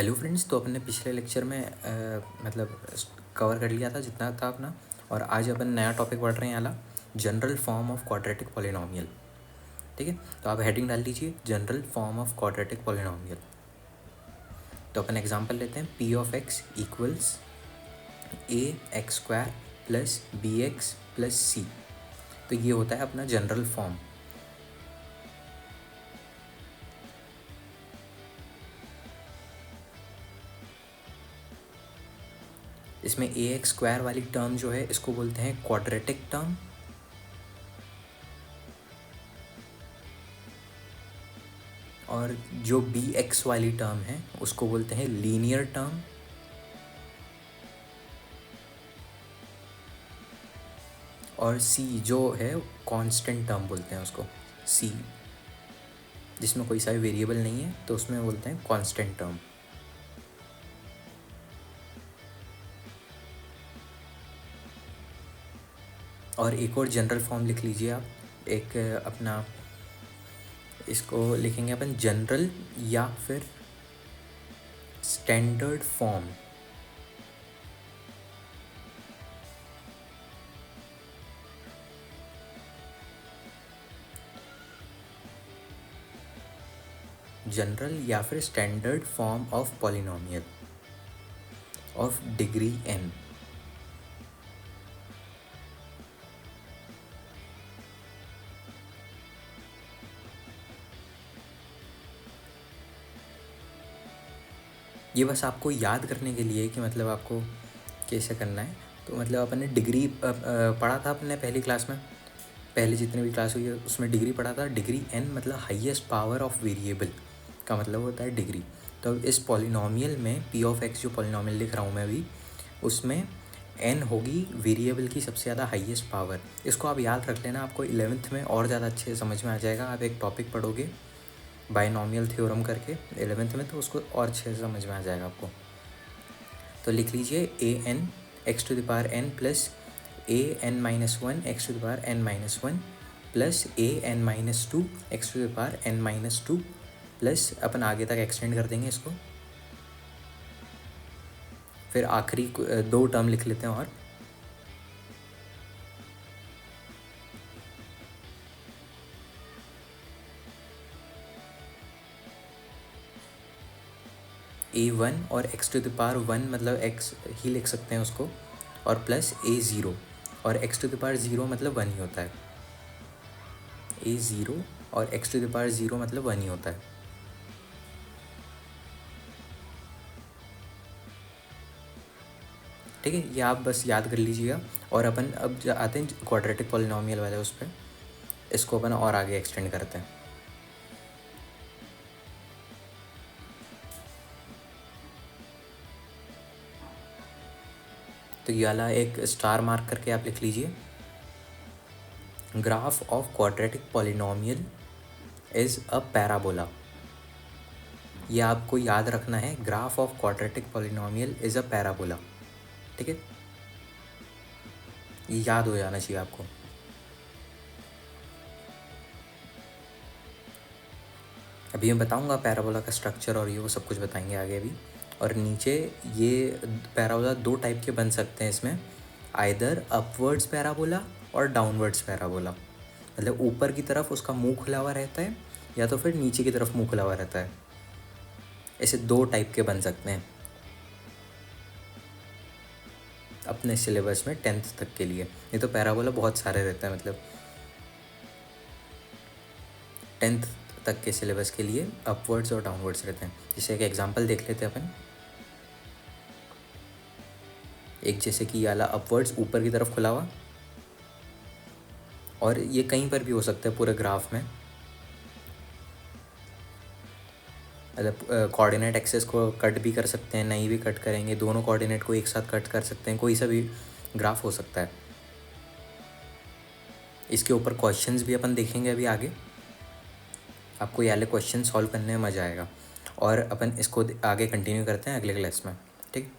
Hello friends, तो अपने पिछले लेक्चर में मतलब कवर कर लिया था जितना था अपना। और आज अपन नया टॉपिक पढ़ रहे हैं वाला, general form of quadratic polynomial. ठीक है, तो आप हेडिंग डाल दीजिए general form of quadratic polynomial. तो अपन एग्जांपल लेते हैं, P of X equals A X square plus B X plus C. तो ये होता है अपना जनरल फॉर्म। इसमें ए एक्स स्क्वायर वाली टर्म जो है इसको बोलते हैं क्वाड्रेटिक टर्म, और जो बी एक्स वाली टर्म है उसको बोलते हैं लीनियर टर्म, और सी जो है कांस्टेंट टर्म बोलते हैं उसको। सी जिसमें कोई सा भी वेरिएबल नहीं है तो उसमें बोलते हैं कांस्टेंट टर्म। और एक और जनरल फॉर्म लिख लीजिए आप, एक अपना इसको लिखेंगे अपन जनरल या फिर स्टैंडर्ड फॉर्म। जनरल या फिर standard form of polynomial of degree n। ये बस आपको याद करने के लिए कि मतलब आपको कैसे करना है। तो मतलब अपन ने डिग्री पढ़ा था अपने पहली क्लास में, पहले जितने भी क्लास हुई है उसमें डिग्री पढ़ा था। डिग्री n मतलब हाईएस्ट पावर ऑफ वेरिएबल का मतलब होता है डिग्री। तो इस पॉलिनोमियल में पी ऑफ एक्स जो पॉलिनोमियल लिख रहा हूँ मैं अभी, उसमें n होगी वेरिएबल की सबसे ज़्यादा हाईएस्ट पावर। इसको आप याद रख लेना, आपको 11th में और ज़्यादा अच्छे से समझ में आ जाएगा। आप एक टॉपिक पढ़ोगे बाइनोमियल थ्योरम करके 11th में, तो उसको और अच्छे से समझ में आ जाएगा आपको। तो लिख लीजिए A N X to the power n plus A N minus one X to the power n minus one plus A N minus two X to the power n minus two, plus अपन आगे तक extend कर देंगे इसको। फिर आखिरी दो term लिख लेते हैं, और ए वन और x to the power one मतलब एक्स ही लिख सकते हैं उसको, और प्लस ए ज़ीरो, और x to the power zero मतलब वन ही होता है। ए ज़ीरो और x to the power zero मतलब वन ही होता है। ठीक है, ये आप बस याद कर लीजिएगा। और अपन अब आते हैं क्वाड्रेटिक पॉलिनोमियल वाले उस पर, इसको अपन और आगे एक्सटेंड करते हैं। तो ये वाला एक स्टार मार्क करके आप लिख लीजिए, graph of quadratic polynomial is a parabola. ये आपको याद रखना है, graph of quadratic polynomial is a parabola. ठीक है, ये याद हो जाना चाहिए आपको। अभी मैं बताऊंगा पैराबोला का स्ट्रक्चर और ये वो सब कुछ बताएंगे आगे अभी। और नीचे ये पैराबोला दो टाइप के बन सकते हैं इसमें, आइदर अपवर्ड्स पैराबोला और डाउनवर्ड्स पैराबोला। मतलब ऊपर की तरफ उसका मुंह खुला हुआ रहता है, या तो फिर नीचे की तरफ मुंह खुला हुआ रहता है। ऐसे दो टाइप के बन सकते हैं अपने सिलेबस में 10th तक के लिए। ये तो पैराबोला बहुत सारे रहते हैं, मतलब 10th तक के सिलेबस के लिए अपवर्ड्स और डाउनवर्ड्स रहते हैं। जैसे एक एग्जांपल देख लेते हैं अपन, एक जैसे कि वाला अपवर्ड्स ऊपर की तरफ खुला हुआ, और ये कहीं पर भी हो सकता है पूरे ग्राफ में। मतलब कोऑर्डिनेट एक्सेस को कट भी कर सकते हैं, नहीं भी कट करेंगे, दोनों कोऑर्डिनेट को एक साथ कट कर सकते हैं, कोई सा भी ग्राफ हो सकता है। इसके ऊपर क्वेश्चंस भी अपन देखेंगे अभी आगे, आपको ये वाले क्वेश्चन सॉल्व करने में मज़ा आएगा। और अपन इसको आगे कंटिन्यू करते हैं अगले क्लास में। ठीक।